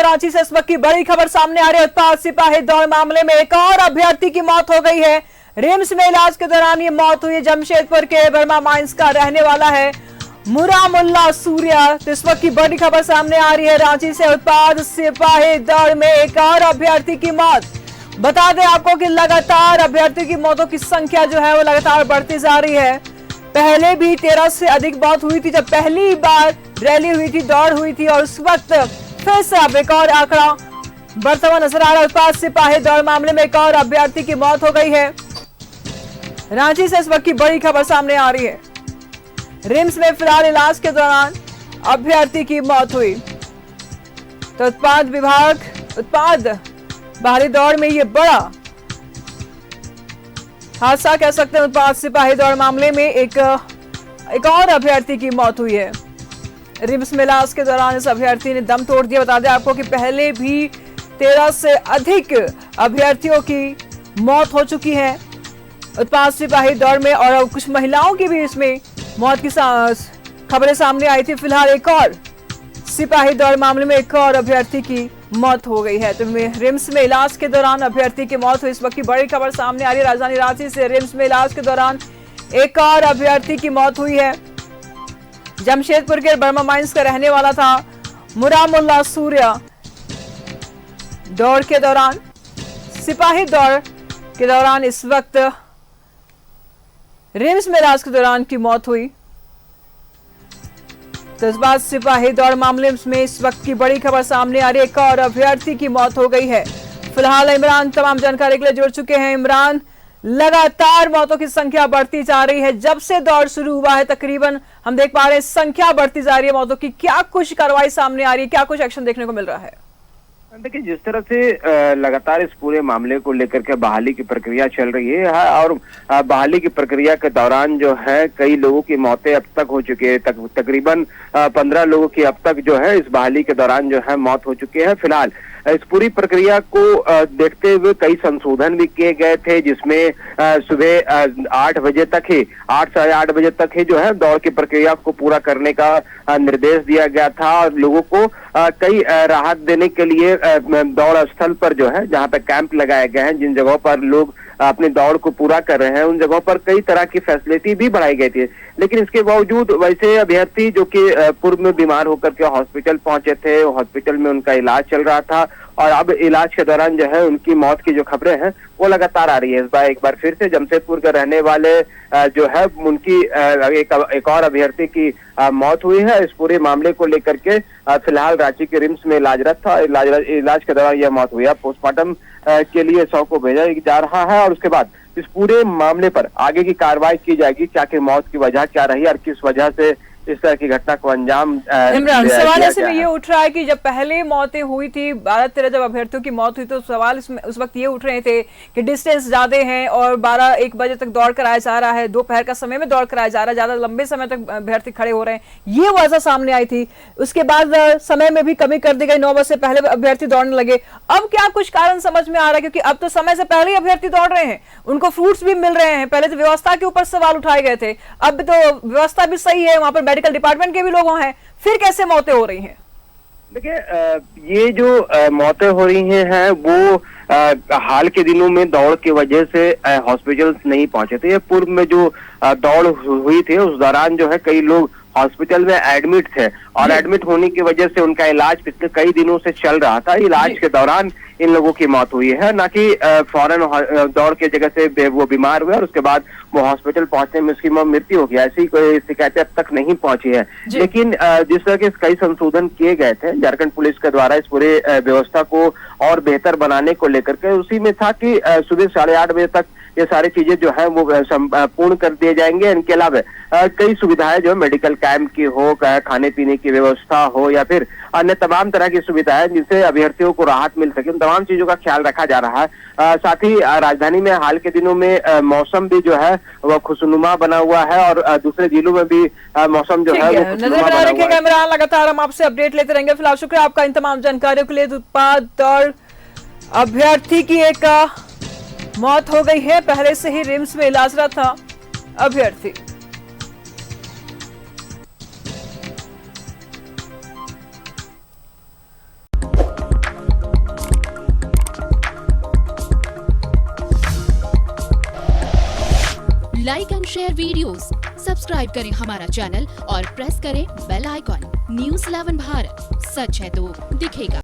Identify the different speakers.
Speaker 1: रांची से इस वक्त की बड़ी खबर सामने आ रही है। उत्पाद सिपाही दौड़ मामले में एक और अभ्यर्थी की मौत हो गई है। रिम्स में इलाज के दौरान ये मौत हुई। जमशेदपुर के बर्मा माइंस का रहने वाला है मुरामुल्ला सूर्या। तो इस वक्त की बड़ी खबर सामने आ रही है। रांची से उत्पाद सिपाही दौड़ में एक और अभ्यर्थी की मौत। बता दें आपको कि लगातार अभ्यर्थी की मौतों की संख्या जो है वो लगातार बढ़ती जा रही है। पहले भी 13 से अधिक मौत हुई थी जब पहली बार रैली हुई थी, दौड़ हुई थी, और उस वक्त फिर से अब एक और आंकड़ा बढ़ता हुआ नजर आ रहा है। उत्पाद सिपाही दौड़ मामले में एक और अभ्यर्थी की मौत हो गई है। रांची से इस वक्त की बड़ी खबर सामने आ रही है। रिम्स में फिलहाल इलाज के दौरान अभ्यर्थी की मौत हुई। तो उत्पाद बाहरी दौड़ में ये बड़ा हादसा कह सकते हैं। उत्पाद सिपाही दौड़ मामले में एक और अभ्यर्थी की मौत हुई है। रिम्स में इलाज के दौरान इस अभ्यर्थी ने दम तोड़ दिया। बता दें आपको कि पहले भी 13 से अधिक अभ्यर्थियों की मौत हो चुकी है उत्पाद सिपाही दौड़ में, और कुछ महिलाओं की भी इसमें मौत की खबरें सामने आई थी। फिलहाल एक और सिपाही दौड़ मामले में एक और अभ्यर्थी की मौत हो गई है। तो रिम्स में इलाज के दौरान अभ्यर्थी की मौत हुई। इस वक्त की बड़ी खबर सामने आ रही है। राजधानी रांची से रिम्स में इलाज के दौरान एक और अभ्यर्थी की मौत हुई है। जमशेदपुर के बर्मा माइंस का रहने वाला था मुरामुल्ला सूर्या। दौड़ के दौरान सिपाही दौड़ के दौरान इस वक्त रिम्स में इलाज के दौरान की मौत हुई। तो इस बात सिपाही दौड़ मामले में इस वक्त की बड़ी खबर सामने आ रही है। एक और अभ्यर्थी की मौत हो गई है। फिलहाल इमरान तमाम जानकारी के लिए जुड़ चुके हैं। इमरान, लगातार मौतों की संख्या बढ़ती जा रही है। जब से दौड़ शुरू हुआ है तकरीबन हम देख पा रहे हैं संख्या बढ़ती जा रही है मौतों की। क्या कुछ कार्रवाई सामने आ रही है, क्या कुछ एक्शन देखने को मिल रहा है?
Speaker 2: देखिए, जिस तरह से लगातार इस पूरे मामले को लेकर के बहाली की प्रक्रिया चल रही है, और बहाली की प्रक्रिया के दौरान जो है कई लोगों की मौतें अब तक हो चुकी है। तकरीबन 15 लोगों की अब तक जो है इस बहाली के दौरान जो है मौत हो चुकी है। फिलहाल इस पूरी प्रक्रिया को देखते हुए कई संशोधन भी किए गए थे, जिसमें सुबह 8 बजे तक ही 8 साढ़े 8 बजे तक ही जो है दौड़ की प्रक्रिया को पूरा करने का निर्देश दिया गया था। और लोगों को कई राहत देने के लिए दौड़ स्थल पर जो है जहां पे कैंप लगाए गए हैं, जिन जगहों पर लोग अपनी दौड़ को पूरा कर रहे हैं, उन जगहों पर कई तरह की फैसिलिटी भी बढ़ाई गई थी। लेकिन इसके बावजूद वैसे अभ्यर्थी जो कि पूर्व में बीमार होकर के हॉस्पिटल पहुंचे थे, हॉस्पिटल में उनका इलाज चल रहा था, और अब इलाज के दौरान जो है उनकी मौत की जो खबरें हैं वो लगातार आ रही है। इस बार एक बार फिर से जमशेदपुर के रहने वाले जो है उनकी एक और अभ्यर्थी की मौत हुई है। इस पूरे मामले को लेकर के फिलहाल रांची के रिम्स में इलाजरत था। इलाज के दौरान यह मौत हुई है। पोस्टमार्टम के लिए शव को भेजा जा रहा है, और उसके बाद इस पूरे मामले पर आगे की कार्रवाई की जाएगी। क्या कि मौत की वजह क्या रही और किस वजह से इस तरह की घटना को अंजाम
Speaker 1: इमरान, सवाल ऐसे में ये उठ रहा है कि जब पहले मौतें हुई थी 12-13 जब अभ्यर्थियों की मौत हुई, तो सवाल इसमें उस वक्त ये उठ रहे थे कि डिस्टेंस ज्यादा है और 12-1 बजे तक दौड़ कराया जा रहा है, दोपहर का समय में दौड़ कराया जा रहा है, ज्यादा लंबे समय तक अभ्यर्थी खड़े हो रहे हैं, ये वजह सामने आई थी। उसके बाद समय में भी कमी कर दी गई, 9 बजे से पहले अभ्यर्थी दौड़ने लगे। अब क्या कुछ कारण समझ में आ रहा है? क्योंकि अब तो समय से पहले ही अभ्यर्थी दौड़ रहे हैं, उनको फ्रूट्स भी मिल रहे हैं। पहले तो व्यवस्था के ऊपर सवाल उठाए गए थे, अब तो व्यवस्था भी सही है, वहां पर मेडिकल डिपार्टमेंट के भी लोग हैं, फिर कैसे मौतें हो रही हैं?
Speaker 2: देखिए, ये जो मौतें हो रही हैं वो हाल के दिनों में दौड़ की वजह से हॉस्पिटल नहीं पहुंचे थे। ये पूर्व में जो दौड़ हुई थी उस दौरान जो है कई लोग हॉस्पिटल में एडमिट थे, और एडमिट होने की वजह से उनका इलाज पिछले कई दिनों से चल रहा था। इलाज के दौरान इन लोगों की मौत हुई है, ना कि फौरन दौड़ के जगह से वो बीमार हुए और उसके बाद वो हॉस्पिटल पहुंचने में उसकी मृत्यु हो गई। ऐसी कोई शिकायतें अब तक नहीं पहुंची है। लेकिन जिस तरह के कई संशोधन किए गए थे झारखंड पुलिस के द्वारा इस पूरे व्यवस्था को और बेहतर बनाने को लेकर के, उसी में था कि सुबह 8:30 बजे तक ये सारी चीजें जो है वो पूर्ण कर दिए जाएंगे। इनके अलावा कई सुविधाएं जो मेडिकल कैंप की हो, खाने पीने की व्यवस्था हो, या फिर अन्य तमाम तरह की सुविधाएं जिससे अभ्यर्थियों को राहत मिल सके, उन तमाम चीजों का ख्याल रखा जा रहा है। साथ ही राजधानी में हाल के दिनों में मौसम भी जो है वो खुशनुमा बना हुआ है, और दूसरे जिलों में भी मौसम जो है वो खुशनुमा बना हुआ है।
Speaker 1: इमरान, लगातार हम आपसे अपडेट लेते रहेंगे। फिलहाल शुक्रिया आपका इन तमाम जानकारियों के लिए। उत्पाद दौड़ अभ्यर्थी की एक मौत हो गई है, पहले से ही रिम्स में इलाजरत था अभ्यर्थी।
Speaker 3: Like and share videos, subscribe करें हमारा चैनल और प्रेस करें बेल आइकॉन। News 11 भारत, सच है तो दिखेगा।